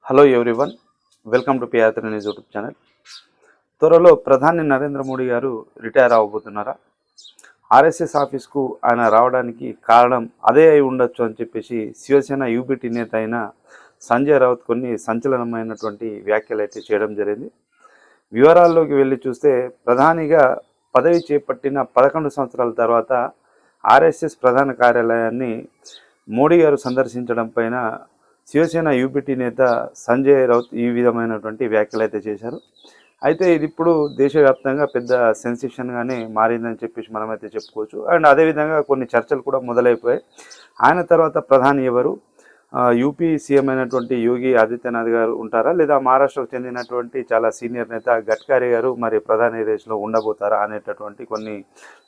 Hello everyone, welcome to PR news YouTube channel. త్వరలో ప్రధాని నరేంద్ర మోడీ గారు రిటైర్ అవ్వబోతున్నారా? ఆర్ఎస్ఎస్ ఆఫీస్కు ఆయన రావడానికి కారణం అదే అయి ఉండొచ్చు అని చెప్పేసి శివసేన యూబీటీ నేత అయిన సంజయ్ రౌత్ కొన్ని సంచలనమైనటువంటి వ్యాఖ్యలు అయితే చేయడం జరిగింది. వివరాల్లోకి వెళ్ళి చూస్తే, ప్రధానిగా పదవి చేపట్టిన 11 సంవత్సరాల తర్వాత ఆర్ఎస్ఎస్ ప్రధాన కార్యాలయాన్ని మోడీ గారు సందర్శించడం పైన శివసేన యూబీటీ నేత సంజయ్ రౌత్ ఈ విధమైనటువంటి వ్యాఖ్యలు అయితే చేశారు. అయితే ఇది ఇప్పుడు దేశవ్యాప్తంగా పెద్ద సెన్సేషన్గానే మారిందని చెప్పేసి మనమైతే చెప్పుకోవచ్చు. అండ్ అదేవిధంగా కొన్ని చర్చలు కూడా మొదలైపోయాయి. ఆయన తర్వాత ప్రధాని ఎవరు? యూపీ సీఎం అయినటువంటి యోగి ఆదిత్యనాథ్ గారు ఉంటారా, లేదా మహారాష్ట్రకు చెందినటువంటి చాలా సీనియర్ నేత గడ్కరీ గారు మరి ప్రధాని రేస్లో ఉండబోతారా అనేటటువంటి కొన్ని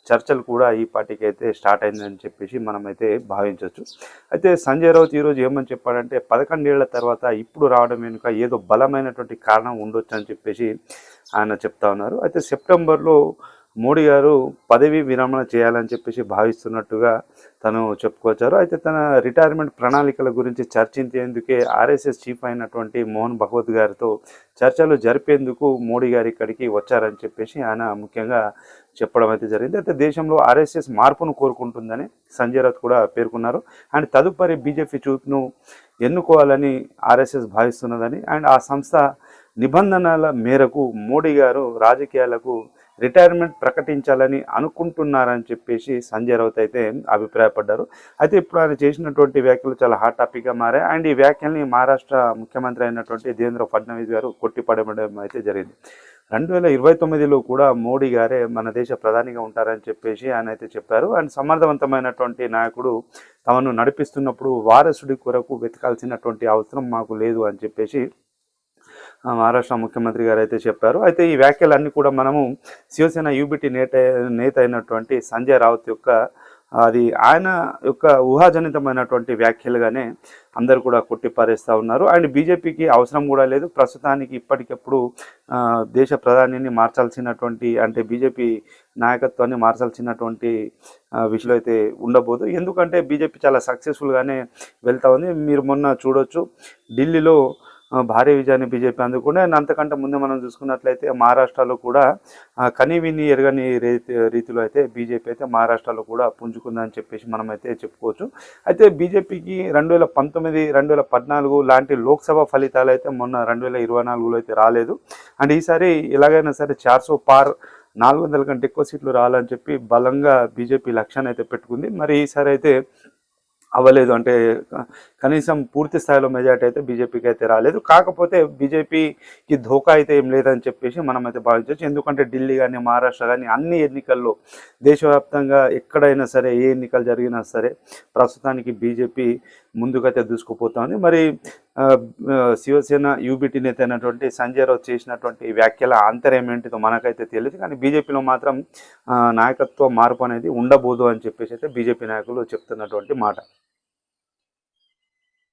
చర్చలు కూడా ఈ పార్టీకి అయితే స్టార్ట్ అయిందని చెప్పేసి మనమైతే భావించవచ్చు. అయితే సంజయ్ రౌత్ ఈరోజు ఏమని చెప్పాడంటే, 11 ఏళ్ల తర్వాత ఇప్పుడు రావడం వెనుక ఏదో బలమైనటువంటి కారణం ఉండొచ్చు అని చెప్పేసి ఆయన చెప్తా ఉన్నారు. అయితే సెప్టెంబర్లో మోడీ గారు పదవి విరమణ చేయాలని చెప్పేసి భావిస్తున్నట్టుగా తను చెప్పుకొచ్చారు. అయితే తన రిటైర్మెంట్ ప్రణాళికల గురించి చర్చించేందుకే ఆర్ఎస్ఎస్ చీఫ్ అయినటువంటి మోహన్ భగవత్ గారితో చర్చలు జరిపేందుకు మోడీ గారు ఇక్కడికి వచ్చారని చెప్పేసి ఆయన ముఖ్యంగా చెప్పడం అయితే జరిగింది. అయితే దేశంలో ఆర్ఎస్ఎస్ మార్పును కోరుకుంటుందని సంజయ్ రౌత్ కూడా పేర్కొన్నారు. అండ్ తదుపరి బీజేపీ చీఫ్ను ఎన్నుకోవాలని ఆర్ఎస్ఎస్ భావిస్తున్నదని, అండ్ ఆ సంస్థ నిబంధనల మేరకు మోడీ గారు రాజకీయాలకు రిటైర్మెంట్ ప్రకటించాలని అనుకుంటున్నారని చెప్పేసి సంజయ్ రౌత్ అయితే అభిప్రాయపడ్డారు. అయితే ఇప్పుడు ఆయన చేసినటువంటి వ్యాఖ్యలు చాలా హాట్ టాపిక్గా మారాయి. అండ్ ఈ వ్యాఖ్యల్ని మహారాష్ట్ర ముఖ్యమంత్రి అయినటువంటి దేవేంద్ర ఫడ్నవీస్ గారు కొట్టిపడడం అయితే జరిగింది. 2029లో కూడా మోడీ గారే మన దేశ ప్రధానిగా ఉంటారని చెప్పేసి ఆయన అయితే చెప్పారు. అండ్ సమర్థవంతమైనటువంటి నాయకుడు తమను నడిపిస్తున్నప్పుడు వారసుడి కొరకు వెతకాల్సినటువంటి అవసరం మాకు లేదు అని చెప్పేసి మహారాష్ట్ర ముఖ్యమంత్రి గారు అయితే చెప్పారు. అయితే ఈ వ్యాఖ్యలన్నీ కూడా మనము శివసేన యూబీటీ నేత అయినటువంటి సంజయ్ రౌత్ యొక్క ఆయన యొక్క ఊహాజనితమైనటువంటి వ్యాఖ్యలుగానే అందరూ కూడా కొట్టిపారేస్తూ ఉన్నారు. అండ్ బీజేపీకి అవసరం కూడా లేదు. ప్రస్తుతానికి ఇప్పటికప్పుడు దేశ ప్రధానిని మార్చాల్సినటువంటి, అంటే బీజేపీ నాయకత్వాన్ని మార్చాల్సినటువంటి విషయంలో అయితే ఉండబోదు. ఎందుకంటే బీజేపీ చాలా సక్సెస్ఫుల్గానే వెళ్తూ ఉంది. మీరు మొన్న చూడొచ్చు, ఢిల్లీలో భారీ విజయాన్ని బీజేపీ అందుకుంటే, అంతకంటే ముందు మనం చూసుకున్నట్లయితే మహారాష్ట్రలో కూడా కనీవిని ఎరగని రీతిలో అయితే బీజేపీ అయితే మహారాష్ట్రలో కూడా పుంజుకుందని చెప్పేసి మనమైతే చెప్పుకోవచ్చు. అయితే బీజేపీకి 2019, 2014 లాంటి లోక్సభ ఫలితాలు అయితే మొన్న 2024లో అయితే రాలేదు. అండ్ ఈసారి ఎలాగైనా సరే 400 పార్ 400 కంటే ఎక్కువ సీట్లు రావాలని చెప్పి బలంగా బీజేపీ లక్ష్యాన్ని అయితే పెట్టుకుంది. మరి ఈసారి అయితే అవ్వలేదు. అంటే కనీసం పూర్తి స్థాయిలో మెజార్టీ అయితే బీజేపీకి అయితే రాలేదు. కాకపోతే బీజేపీకి ధోకా అయితే ఏం లేదని చెప్పేసి మనమైతే భావించవచ్చు. ఎందుకంటే ఢిల్లీ కానీ మహారాష్ట్ర కానీ అన్ని ఎన్నికల్లో దేశవ్యాప్తంగా ఎక్కడైనా సరే ఏ ఎన్నికలు జరిగినా సరే ప్రస్తుతానికి బీజేపీ ముందుకైతే దూసుకుపోతుంది. మరి శివసేన యూబీటీ నేత అయినటువంటి సంజయ్ రౌత్ చేసినటువంటి వ్యాఖ్యల ఆంతర్యం ఏంటిదో మనకైతే తెలియదు. కానీ బీజేపీలో మాత్రం నాయకత్వ మార్పు అనేది ఉండబోదు అని చెప్పేసి అయితే బీజేపీ నాయకులు చెప్తున్నటువంటి మాట.